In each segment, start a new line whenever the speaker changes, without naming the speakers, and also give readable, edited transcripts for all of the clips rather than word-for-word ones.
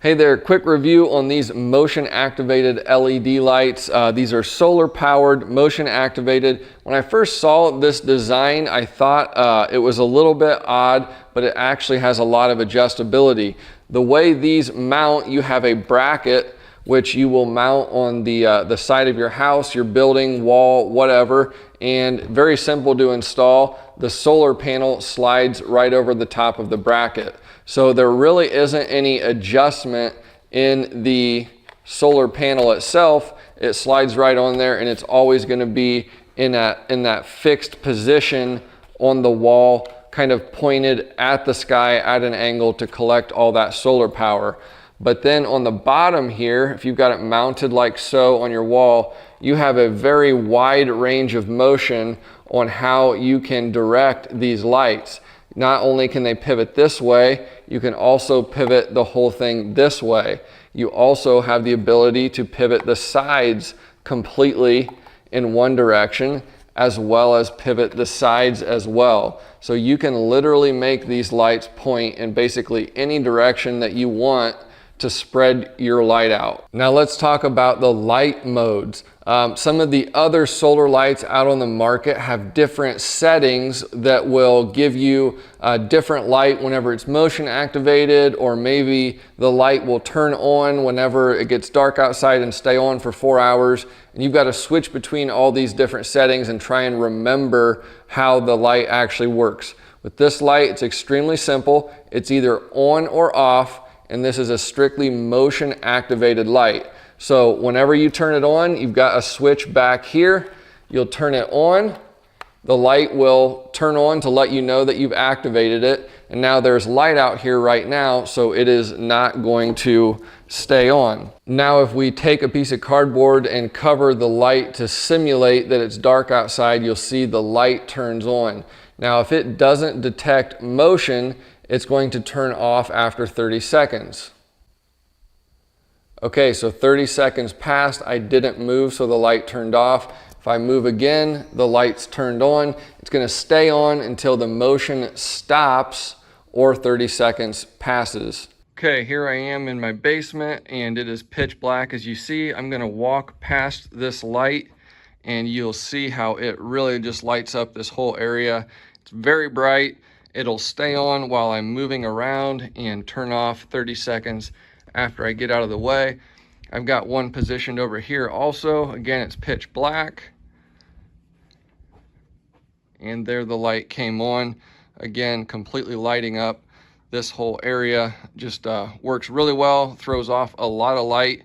Hey there, quick review on these motion activated LED lights. These are solar powered, motion activated. When I first saw this design, I thought it was a little bit odd, but it actually has a lot of adjustability. The way these mount, you have a bracket which you will mount on the side of your house, your building, wall, whatever, and very simple to install. The solar panel slides right over the top of the bracket. So there really isn't any adjustment in the solar panel itself. It slides right on there and it's always going to be in that fixed position on the wall, kind of pointed at the sky at an angle to collect all that solar power. But then on the bottom here, if you've got it mounted like so on your wall, you have a very wide range of motion on how you can direct these lights. Not only can they pivot this way, you can also pivot the whole thing this way. You also have the ability to pivot the sides completely in one direction, as well as pivot the sides as well. So you can literally make these lights point in basically any direction that you want to spread your light out. Now let's talk about the light modes. Some of the other solar lights out on the market have different settings that will give you a different light whenever it's motion activated, or maybe the light will turn on whenever it gets dark outside and stay on for 4 hours. And you've got to switch between all these different settings and try and remember how the light actually works. With this light, it's extremely simple. It's either on or off, and this is a strictly motion activated light. So whenever you turn it on, you've got a switch back here. You'll turn it on. The light will turn on to let you know that you've activated it. And now there's light out here right now, so it is not going to stay on. Now if we take a piece of cardboard and cover the light to simulate that it's dark outside, you'll see the light turns on. Now if it doesn't detect motion, it's going to turn off after 30 seconds. Okay, so 30 seconds passed, I didn't move, so the light turned off. If I move again, the light's turned on. It's going to stay on until the motion stops or 30 seconds passes. Okay, here I am in my basement and it is pitch black as you see. I'm going to walk past this light and you'll see how it really just lights up this whole area. It's very bright. It'll stay on while I'm moving around and turn off 30 seconds after I get out of the way. I've got one positioned over here also. Again, it's pitch black. And there the light came on. Again, completely lighting up this whole area. Just works really well, throws off a lot of light,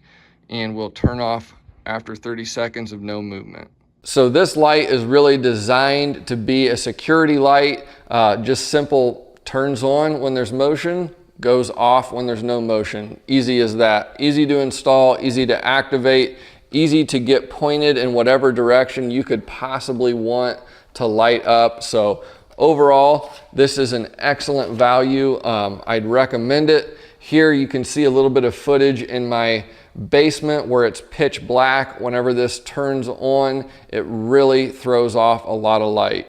and will turn off after 30 seconds of no movement. So this light is really designed to be a security light. Just simple, turns on when there's motion, goes off when there's no motion. Easy as that. Easy to install, easy to activate, easy to get pointed in whatever direction you could possibly want to light up. So overall, this is an excellent value. I'd recommend it. Here you can see a little bit of footage in my basement where it's pitch black. Whenever this turns on, it really throws off a lot of light.